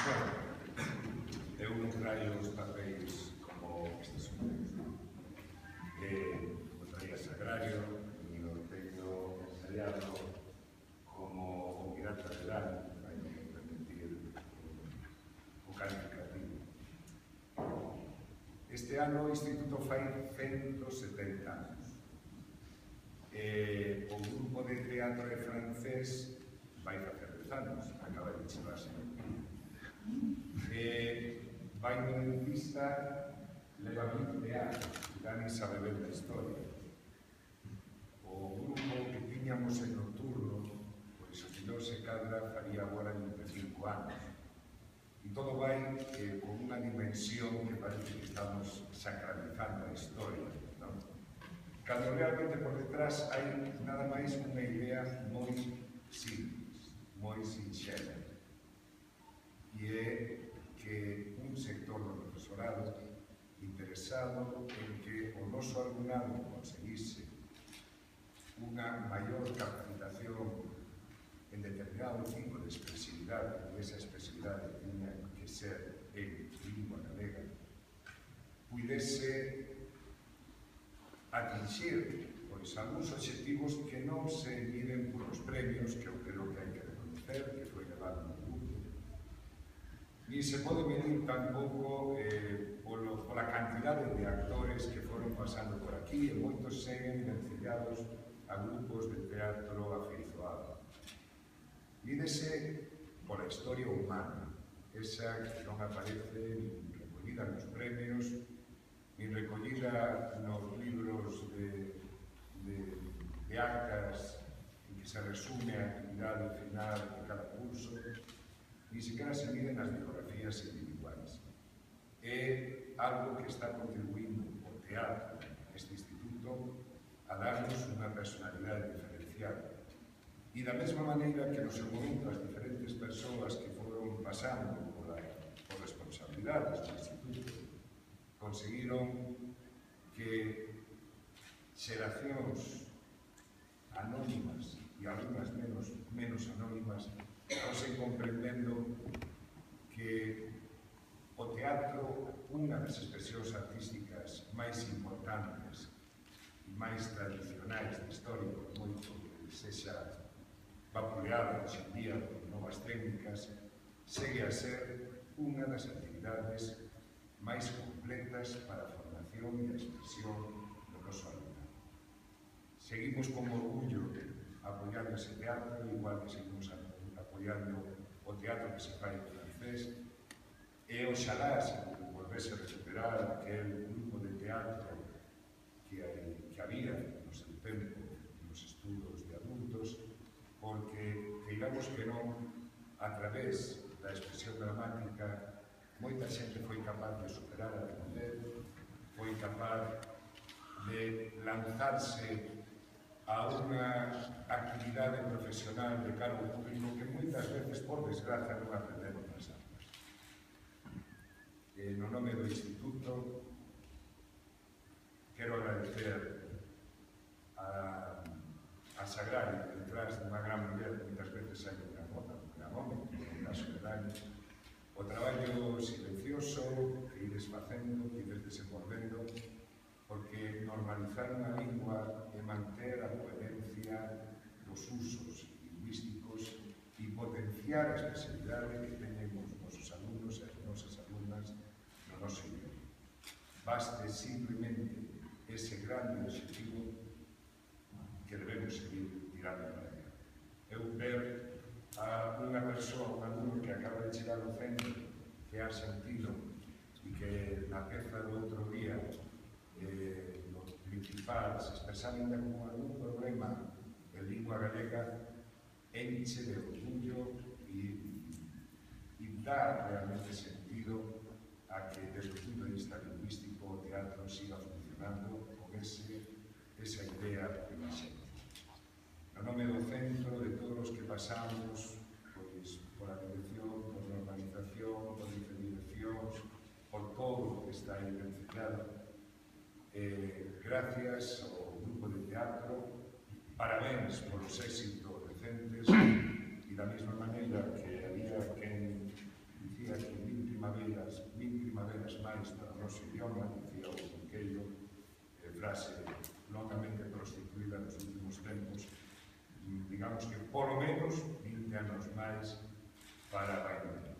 Bueno, eu non traio os papéis como estes homens, non traía Sagrario, ni o teño ensayado como o Pirata de Lan, vai permitir o calificativo. Este ano o Instituto fai 170 anos. O grupo de teatro de francés vai facer 10 anos, acaba de chegarse. Vai no dentista, leva 20 anos, ya nem sabe ver da historia. O grupo que tiñamos en nocturno, pois o señor se cadra faría agora 25 anos. E todo vai con unha dimensión que parece que estamos sacralizando a historia, non? Cando realmente por detrás hai nada máis unha idea moi simples, moi sinxela. E é que un sector do profesorado interesado en que o noso alumnado conseguise unha maior capacitación en determinado tipo de expresividade, e esa expresividade tiña que ser en lingua galega, puidese atingir algúns obxectivos que non se miden por os premios, que eu creo que hai que reconocer, que foi levado no mundo, ni se pode medir tampouco pola cantidade de actores que foron pasando por aquí, e moitos seguen vencillados a grupos de teatro afeizoado. Mídese pola historia humana, esa que non aparece nin recollida nos premios, nin recollida nos libros de actas en que se resume a actividade final de cada curso, ni sequera se miden as biografías individuais. É algo que está contribuindo o teatro neste instituto a darnos unha personalidade diferencial. E da mesma maneira que no seu momento as diferentes persoas que foron pasando por responsabilidades do instituto conseguiron que xeracións anónimas e algunhas menos anónimas fosen comprendendo que o teatro, unha das expresións artísticas máis importantes e máis tradicionais da historia, por moito que sexa vapuleada hoxe en día por novas técnicas, segue a ser unha das actividades máis completas para a formación e a expresión do noso alumnado. Seguimos con orgullo apoiando ese teatro, igual que seguimos apoiando o teatro que se fai en francés, e oxalá se volvese a recuperar aquel grupo de teatro que había no seu tempo nos estudos de adultos, porque, digamos que non, a través da expresión dramática, moita xente foi capaz de superar a timidez, foi capaz de lanzarse a unha actividade profesional de cara ao público que moitas veces, por desgracia, non aprendemos nas aulas. No nome do Instituto, quero agradecer a Sagrario, que detrás dunha gran muller, que moitas veces hai un gran home, no caso de Dani, o traballo silencioso que ides facendo, que ides desenvolvendo, porque normalizar unha lingua e manter a coherencia dos usos lingüísticos e potenciar a expresividade que teñen os nosos alumnos e as nosas alumnas no noso idioma. Baste simplemente ese grande objetivo que debemos seguir tirando para allá. Eu ver a unha persoa, un alumno que acaba de chegar ao centro, que ha sentido e que na peza do outro día no principal se expresaba ainda como algún problema de lingua galega, enche de orgullo e dá realmente sentido a que desde o punto de vista lingüístico o teatro siga funcionando con esa idea que imagino. No nome do centro, de todos os que pasamos por a dirección, por normalización, por diferenciacións, por todo o que está aí vencellado, gracias ao grupo de teatro, parabéns por os éxitos recentes, e da mesma maneira que había quen dicía idioma, dicía o Conqueiro, frase longamente prostituída nos últimos tempos, digamos que polo menos 20 anos máis para a vaina.